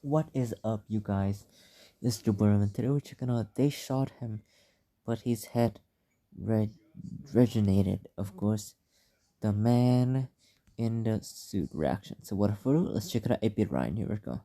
What is up, you guys? It's Jubaram, and today we're checking out. They shot him, but his head regenerated. Of course, the man in the suit reaction. So, what a photo! Let's check it out. 8-Bit Ryan. Here we go.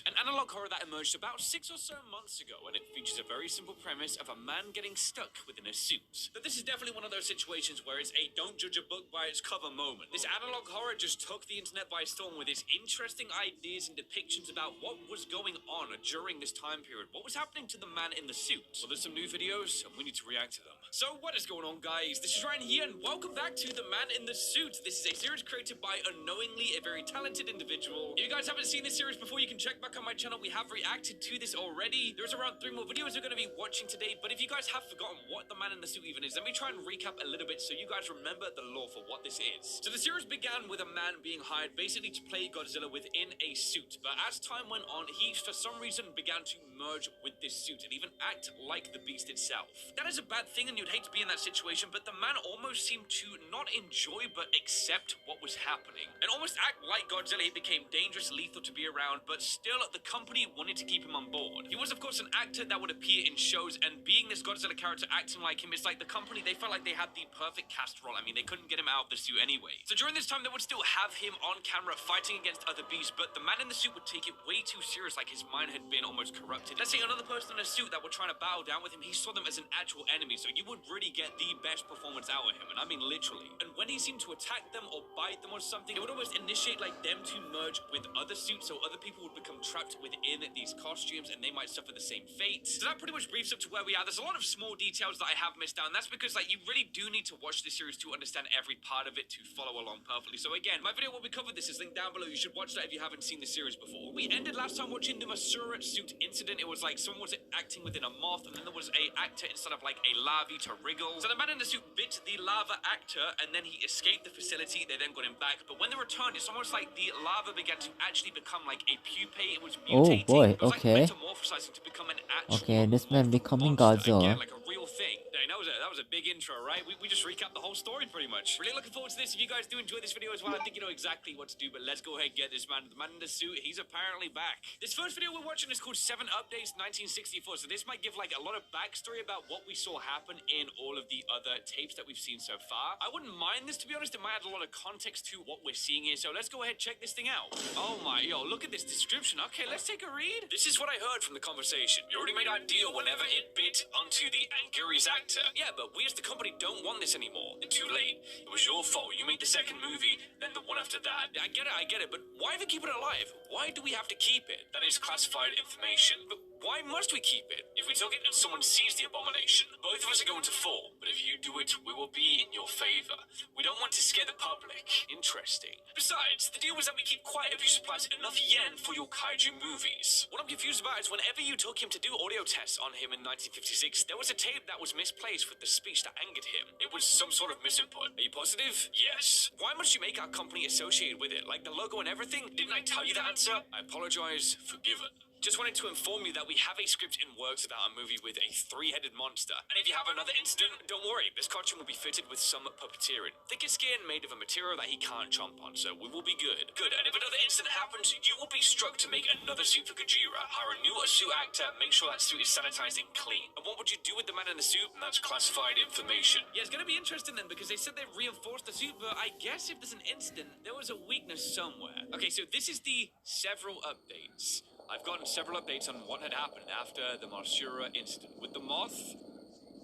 An analog horror that emerged about 6 or so months ago, and it features a very simple premise of a man getting stuck within a suit. But this is definitely one of those situations where it's a don't judge a book by its cover moment. This analog horror just took the internet by storm with its interesting ideas and depictions about what was going on during this time period. What was happening to the man in the suit? Well, there's some new videos, and we need to react to them. So what is going on, guys? This is Ryan here, and welcome back to The Man in the Suit. This is a series created by Unknowingly, a very talented individual. If you guys haven't seen this series before, you can check back on my channel. We have reacted to this already. There's around 3 more videos we're going to be watching today, but if you guys have forgotten what The Man in the Suit even is, let me try and recap a little bit so you guys remember the lore for what this is. So the series began with a man being hired basically to play Godzilla within a suit, but as time went on, he for some reason began to merge with this suit and even act like the beast itself. That is a bad thing, and you'd hate to be in that situation, but the man almost seemed to not enjoy but accept what was happening and almost act like Godzilla. He became dangerous, lethal to be around, but still the company wanted to keep him on board. He was of course an actor that would appear in shows, and being this Godzilla character acting like him, it's like the company, they felt like they had the perfect cast role. I mean, they couldn't get him out of the suit anyway. So during this time, they would still have him on camera fighting against other beasts, but the man in the suit would take it way too serious, like his mind had been almost corrupted. Let's say another person in a suit that were trying to bow down with him, he saw them as an actual enemy, so you would really get the best performance out of him, and I mean literally. And when he seemed to attack them or bite them or something, it would almost initiate like them to merge with other suits, so other people would become trapped within these costumes and they might suffer the same fate. So that pretty much briefs up to where we are. There's a lot of small details that I have missed out, and that's because like you really do need to watch this series to understand every part of it to follow along perfectly. So again, my video where we covered this is linked down below. You should watch that if you haven't seen the series before. We ended last time watching the Masura suit incident. It was like someone was acting within a moth, and then there was a actor instead of like a larvae to wriggle. So the man in the suit bit the lava actor, and then he escaped the facility. They then got him back, but when they returned, it's almost like the lava began to actually become like a pupae. It was mutating. Oh boy. It was Okay. like metamorphosizing to become an actual Okay. This man becoming monster Godzilla. again, like a real thing. Dang, that was a big intro, right? We just recapped the whole story pretty much. Really looking forward to this. If you guys do enjoy this video as well, I think you know exactly what to do, but let's go ahead and get this man. The man in the suit, he's apparently back. This first video we're watching is called 7 Updates 1964, so this might give like a lot of backstory about what we saw happen in all of the other tapes that we've seen so far. I wouldn't mind this, to be honest. It might add a lot of context to what we're seeing here, so let's go ahead and check this thing out. Oh my, yo, look at this description. Okay, let's take a read. This is what I heard from the conversation. You already made our deal whenever it bit onto the Anguries actor. Yeah, but we as the company don't want this anymore. Too late. It was your fault. You made the second movie, then the one after that. I get it, but why even keep it alive? Why do we have to keep it? That is classified information. But why must we keep it? If we took it and someone sees the abomination, both of us are going to fall. But if you do it, we will be in your favor. We don't want to scare the public. Interesting. Besides, the deal was that we keep quiet if you supply enough yen for your kaiju movies. What I'm confused about is whenever you took him to do audio tests on him in 1956, there was a tape that was misplaced with the speech that angered him. It was some sort of misinput. Are you positive? Yes. Why must you make our company associated with it? Like the logo and everything? Didn't I tell you the answer? I apologize. Forgiven. Just wanted to inform you that we have a script in works about a movie with a 3-headed monster. And if you have another incident, don't worry, this costume will be fitted with some puppeteering. Thicker skin made of a material that he can't chomp on, so we will be good. Good, and if another incident happens, you will be struck to make another suit for Gojira. Hire a new suit actor, make sure that suit is sanitized and clean. And what would you do with the man in the suit? That's classified information. Yeah, it's gonna be interesting then, because they said they reinforced the suit, but I guess if there's an incident, there was a weakness somewhere. Okay, so this is the several updates. I've gotten several updates on what had happened after the Marsura incident. With the moth,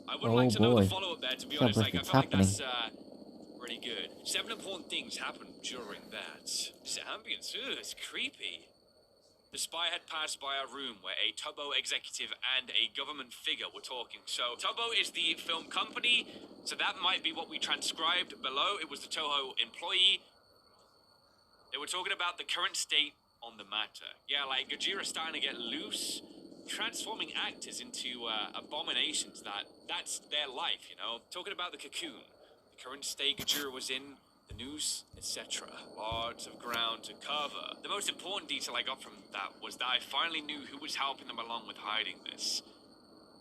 I would like to know the follow-up there, to be honest. Like, I feel like that's pretty good. 7 important things happened during that. This ambience, it's creepy. The spy had passed by a room where a Tubbo executive and a government figure were talking. So Tubbo is the film company, so that might be what we transcribed below. It was the Toho employee. They were talking about the current state on the matter. Yeah, like Gojira starting to get loose, transforming actors into abominations. That's their life, you know. Talking about the cocoon, the current state Gojira was in, the news, etc. Lots of ground to cover. The most important detail I got from that was that I finally knew who was helping them along with hiding this.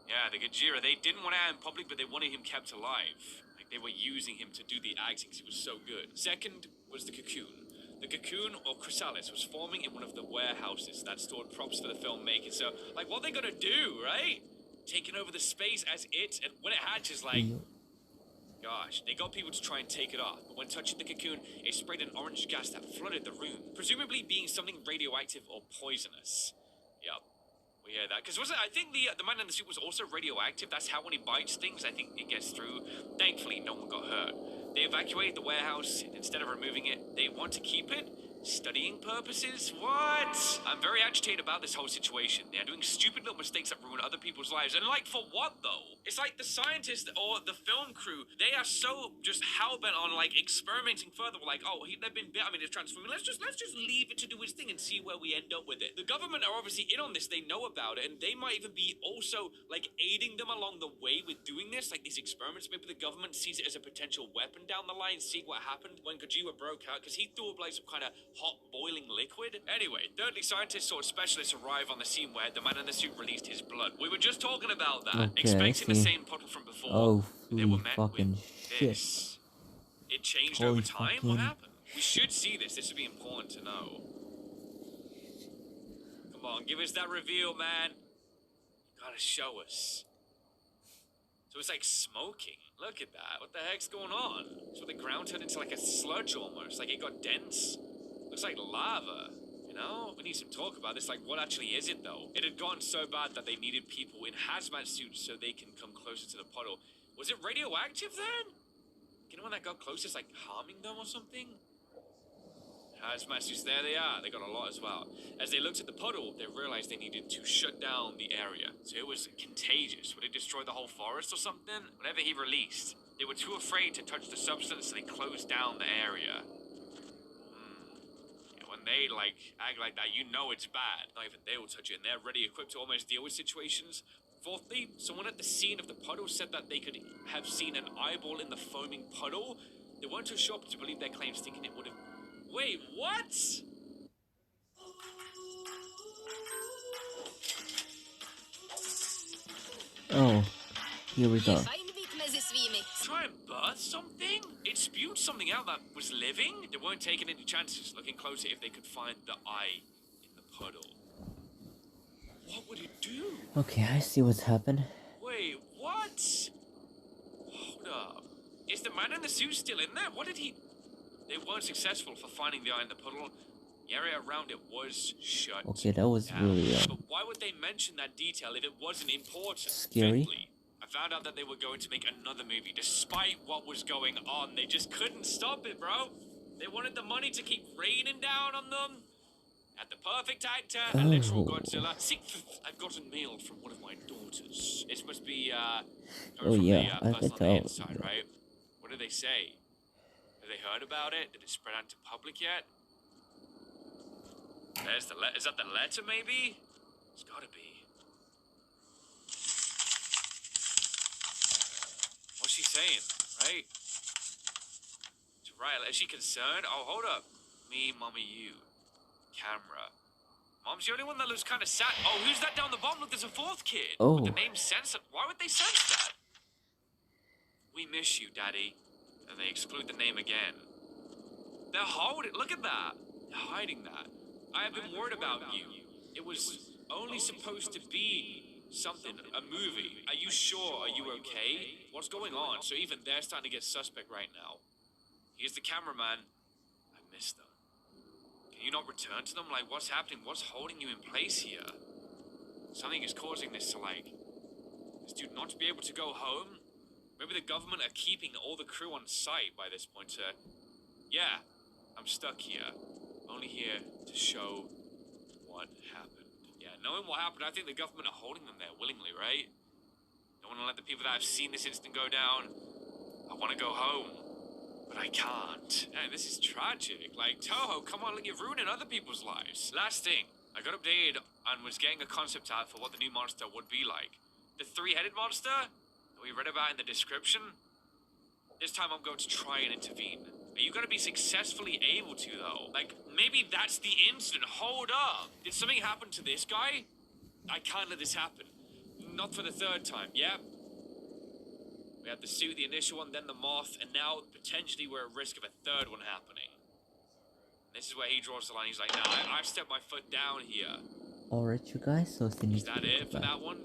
Yeah, the Gojira, they didn't want it out in public, but they wanted him kept alive. Like, they were using him to do the acting because he was so good. Second was the cocoon. The Cocoon, or Chrysalis, was forming in one of the warehouses that stored props for the filmmakers. So, like, what are they gonna do, right? Taking over the space as it, and when it hatches, like, gosh, they got people to try and take it off, but when touching the cocoon, it sprayed an orange gas that flooded the room, presumably being something radioactive or poisonous. Yup, we hear that. Because I think the man in the suit was also radioactive. That's how when he bites things, I think it gets through. Thankfully, no one got hurt. They evacuated the warehouse, and instead of removing it, they want to keep it. Studying purposes? What? I'm very agitated about this whole situation. They are doing stupid little mistakes that ruin other people's lives. And like, for what though? It's like the scientists or the film crew, they are so just hell-bent on like experimenting further. Like, oh, they've been bit, I mean, it's transforming. Let's just leave it to do its thing and see where we end up with it. The government are obviously in on this. They know about it, and they might even be also like aiding them along the way with doing this, like these experiments. Maybe the government sees it as a potential weapon down the line, see what happened when Kojima broke out, because he threw up like some kind of hot boiling liquid. Anyway, thirdly, scientists or specialists arrive on the scene where the man in the suit released his blood. We were just talking about that, Okay, expecting the same puddle from before. Oh, They were met fucking with shit. this. It changed Holy over time? fucking- What happened? We should see this. This would be important to know. Come on, give us that reveal, man. You gotta show us. So it's like smoking. Look at that. What the heck's going on? So the ground turned into like a sludge almost. Like it got dense. Looks like lava. You know? We need some talk about this. Like, what actually is it though? It had gotten so bad that they needed people in hazmat suits so they can come closer to the puddle. Was it radioactive then? Anyone that got closest like harming them or something? Hazmat suits, there they are. They got a lot as well. As they looked at the puddle, they realized they needed to shut down the area. So it was contagious. Would it destroy the whole forest or something? Whatever he released. They were too afraid to touch the substance, so they closed down the area. Yeah, when they like act like that, you know it's bad. Not even they will touch it, and they're ready equipped to almost deal with situations. Fourthly, someone at the scene of the puddle said that they could have seen an eyeball in the foaming puddle. They weren't too sure to believe their claims, thinking it would have... Wait, what? Oh, here we go. Try and birth something? It spewed something out that was living? They weren't taking any chances, looking closer if they could find the eye in the puddle. What would it do? Okay, I see what's happened. Wait, what? Hold up. Is the man in the suit still in there? What did he... They weren't successful for finding the eye in the puddle. The area around it was shut. Okay, that was really But why would they mention that detail if it wasn't important? Scary. Fifthly, I found out that they were going to make another movie despite what was going on. They just couldn't stop it, bro. They wanted the money to keep raining down on them. Had the perfect actor, a literal Godzilla. See, I've gotten mail from one of my daughters. It must be, Oh, from yeah, the I person could on the tell. inside, right? What did they say? Have they heard about it? Did it spread out to public yet? There's the letter. Is that the letter, maybe? It's gotta be. What's she saying, right? To Riley, is she concerned? Oh, hold up. Me, mommy, you. Camera. Mom's the only one that looks kind of sad. Oh, who's that down the bottom? Look, there's a fourth kid. Oh. With the name censored. Why would they censor that? We miss you, Daddy. And they exclude the name again. They're holding. Look at that. They're hiding that. I have been worried about you. It was only supposed to be something, a movie. Are you sure? Are you okay? What's going on? So even they're starting to get suspect right now. Here's the cameraman. I missed them. Can you not return to them? Like, what's happening? What's holding you in place here? Something is causing this to, like, this dude not to be able to go home? Maybe the government are keeping all the crew on site by this point to... Yeah, I'm stuck here. Only here to show what happened. Yeah, knowing what happened, I think the government are holding them there willingly, right? Don't want to let the people that have seen this incident go down. I want to go home, but I can't. Hey, this is tragic. Like, Toho, come on, you're ruining other people's lives. Last thing, I got updated and was getting a concept art for what the new monster would be like. The three-headed monster that we read about in the description. This time I'm going to try and intervene. Are you going to be successfully able to, though? Like, maybe that's the incident. Hold up. Did something happen to this guy? I can't let this happen. Not for the third time, yeah? We had the suit, the initial one, then the moth, and now potentially we're at risk of a third one happening. This is where he draws the line. He's like, nah, I've stepped my foot down here. Alright, you guys, so see you Is that it for that one?